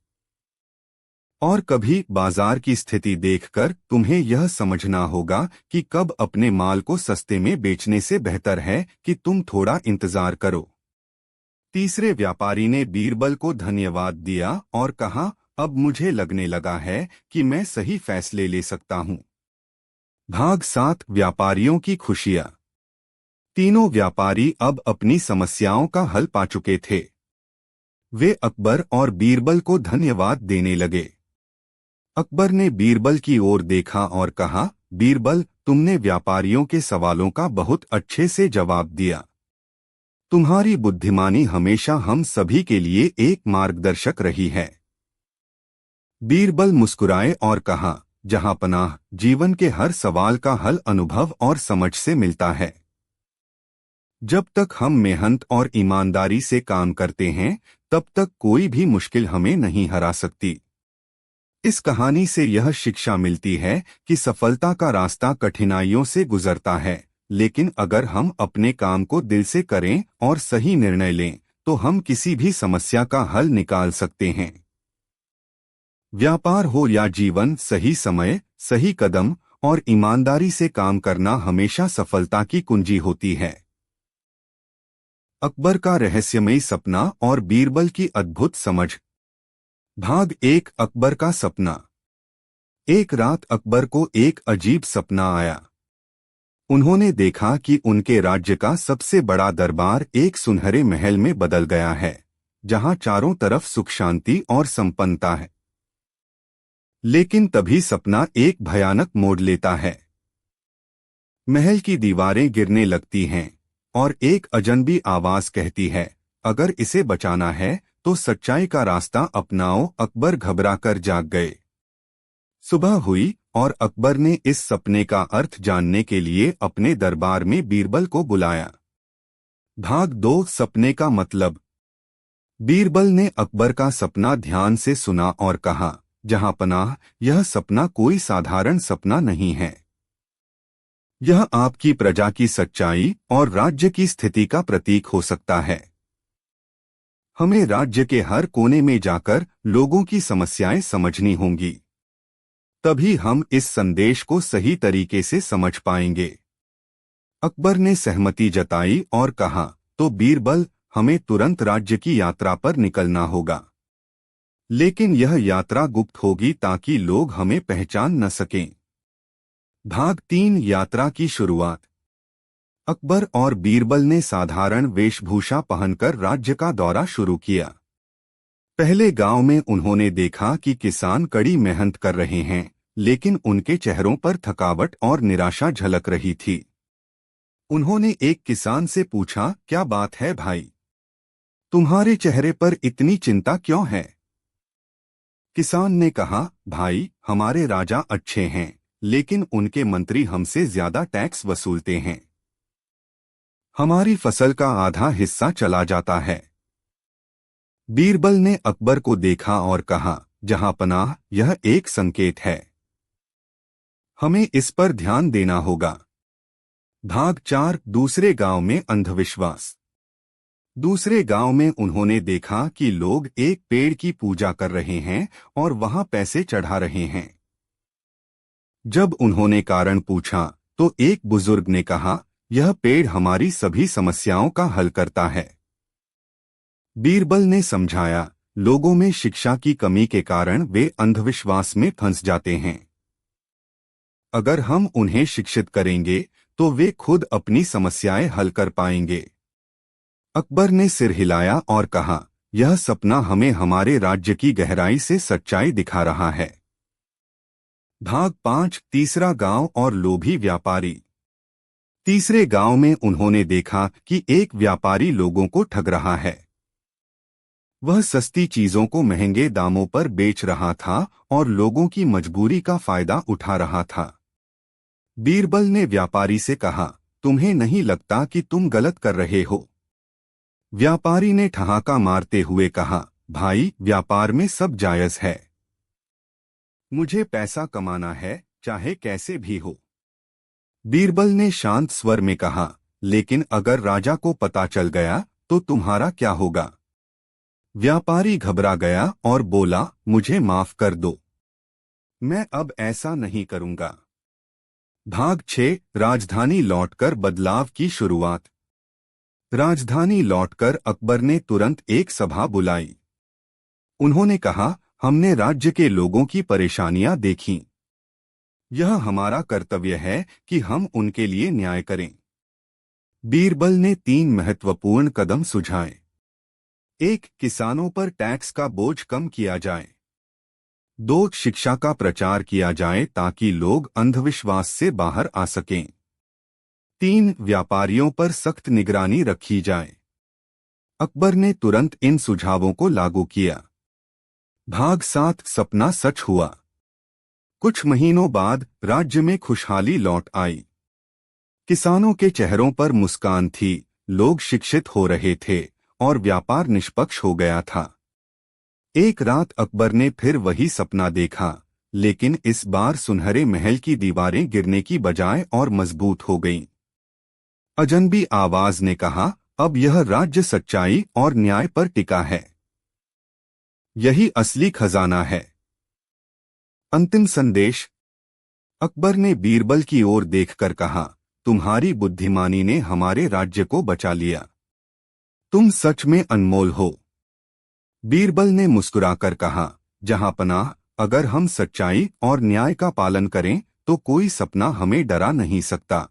और कभी बाजार की स्थिति देखकर तुम्हें यह समझना होगा कि कब अपने माल को सस्ते में बेचने से बेहतर है कि तुम थोड़ा इंतजार करो। तीसरे व्यापारी ने बीरबल को धन्यवाद दिया और कहा, अब मुझे लगने लगा है कि मैं सही फैसले ले सकता हूँ। भाग 7, व्यापारियों की खुशियाँ। तीनों व्यापारी अब अपनी समस्याओं का हल पा चुके थे। वे अकबर और बीरबल को धन्यवाद देने लगे। अकबर ने बीरबल की ओर देखा और कहा, बीरबल, तुमने व्यापारियों के सवालों का बहुत अच्छे से जवाब दिया। तुम्हारी बुद्धिमानी हमेशा हम सभी के लिए एक मार्गदर्शक रही है। बीरबल मुस्कुराए और कहा, जहांपनाह, जीवन के हर सवाल का हल अनुभव और समझ से मिलता है। जब तक हम मेहनत और ईमानदारी से काम करते हैं, तब तक कोई भी मुश्किल हमें नहीं हरा सकती। इस कहानी से यह शिक्षा मिलती है कि सफलता का रास्ता कठिनाइयों से गुजरता है, लेकिन अगर हम अपने काम को दिल से करें और सही निर्णय लें, तो हम किसी भी समस्या का हल निकाल सकते हैं। व्यापार हो या जीवन, सही समय, सही कदम और ईमानदारी से काम करना हमेशा सफलता की कुंजी होती है। अकबर का रहस्यमयी सपना और बीरबल की अद्भुत समझ। भाग 1, अकबर का सपना। एक रात अकबर को एक अजीब सपना आया। उन्होंने देखा कि उनके राज्य का सबसे बड़ा दरबार एक सुनहरे महल में बदल गया है, जहां चारों तरफ सुख शांति और संपन्नता है। लेकिन तभी सपना एक भयानक मोड़ लेता है। महल की दीवारें गिरने लगती हैं और एक अजनबी आवाज कहती है, अगर इसे बचाना है तो सच्चाई का रास्ता अपनाओ। अकबर घबराकर जाग गए। सुबह हुई और अकबर ने इस सपने का अर्थ जानने के लिए अपने दरबार में बीरबल को बुलाया। भाग 2 सपने का मतलब। बीरबल ने अकबर का सपना ध्यान से सुना और कहा, जहां पनाह, यह सपना कोई साधारण सपना नहीं है। यह आपकी प्रजा की सच्चाई और राज्य की स्थिति का प्रतीक हो सकता है। हमें राज्य के हर कोने में जाकर लोगों की समस्याएं समझनी होंगी। तभी हम इस संदेश को सही तरीके से समझ पाएंगे। अकबर ने सहमति जताई और कहा, तो बीरबल, हमें तुरंत राज्य की यात्रा पर निकलना होगा। लेकिन यह यात्रा गुप्त होगी ताकि लोग हमें पहचान न सकें। भाग 3 यात्रा की शुरुआत। अकबर और बीरबल ने साधारण वेशभूषा पहनकर राज्य का दौरा शुरू किया। पहले गांव में उन्होंने देखा कि किसान कड़ी मेहनत कर रहे हैं, लेकिन उनके चेहरों पर थकावट और निराशा झलक रही थी। उन्होंने एक किसान से पूछा, क्या बात है भाई? तुम्हारे चेहरे पर इतनी चिंता क्यों है? किसान ने कहा, भाई, हमारे राजा अच्छे हैं, लेकिन उनके मंत्री हमसे ज्यादा टैक्स वसूलते हैं। हमारी फसल का आधा हिस्सा चला जाता है। बीरबल ने अकबर को देखा और कहा, जहां पनाह, यह एक संकेत है। हमें इस पर ध्यान देना होगा। भाग 4 दूसरे गांव में अंधविश्वास। दूसरे गांव में उन्होंने देखा कि लोग एक पेड़ की पूजा कर रहे हैं और वहां पैसे चढ़ा रहे हैं। जब उन्होंने कारण पूछा तो एक बुजुर्ग ने कहा, यह पेड़ हमारी सभी समस्याओं का हल करता है। बीरबल ने समझाया, लोगों में शिक्षा की कमी के कारण वे अंधविश्वास में फंस जाते हैं। अगर हम उन्हें शिक्षित करेंगे तो वे खुद अपनी समस्याएं हल कर पाएंगे। अकबर ने सिर हिलाया और कहा, यह सपना हमें हमारे राज्य की गहराई से सच्चाई दिखा रहा है। भाग 5 तीसरा गांव और लोभी व्यापारी। तीसरे गांव में उन्होंने देखा कि एक व्यापारी लोगों को ठग रहा है। वह सस्ती चीजों को महंगे दामों पर बेच रहा था और लोगों की मजबूरी का फायदा उठा रहा था। बीरबल ने व्यापारी से कहा, तुम्हें नहीं लगता कि तुम गलत कर रहे हो? व्यापारी ने ठहाका मारते हुए कहा, भाई, व्यापार में सब जायज है। मुझे पैसा कमाना है, चाहे कैसे भी हो। बीरबल ने शांत स्वर में कहा, लेकिन अगर राजा को पता चल गया तो तुम्हारा क्या होगा? व्यापारी घबरा गया और बोला, मुझे माफ कर दो, मैं अब ऐसा नहीं करूंगा। भाग 6 राजधानी लौटकर बदलाव की शुरुआत। राजधानी लौटकर अकबर ने तुरंत एक सभा बुलाई। उन्होंने कहा, हमने राज्य के लोगों की परेशानियां देखीं। यह हमारा कर्तव्य है कि हम उनके लिए न्याय करें। बीरबल ने 3 महत्वपूर्ण कदम सुझाए। 1 किसानों पर टैक्स का बोझ कम किया जाए। 2 शिक्षा का प्रचार किया जाए ताकि लोग अंधविश्वास से बाहर आ सकें। 3 व्यापारियों पर सख्त निगरानी रखी जाए। अकबर ने तुरंत इन सुझावों को लागू किया। भाग 7 सपना सच हुआ। कुछ महीनों बाद राज्य में खुशहाली लौट आई। किसानों के चेहरों पर मुस्कान थी, लोग शिक्षित हो रहे थे और व्यापार निष्पक्ष हो गया था। एक रात अकबर ने फिर वही सपना देखा, लेकिन इस बार सुनहरे महल की दीवारें गिरने की बजाय और मजबूत हो गईं। अजनबी आवाज ने कहा, अब यह राज्य सच्चाई और न्याय पर टिका है। यही असली खजाना है। अंतिम संदेश। अकबर ने बीरबल की ओर देखकर कहा, तुम्हारी बुद्धिमानी ने हमारे राज्य को बचा लिया। तुम सच में अनमोल हो। बीरबल ने मुस्कुराकर कहा, जहां पनाह, अगर हम सच्चाई और न्याय का पालन करें तो कोई सपना हमें डरा नहीं सकता।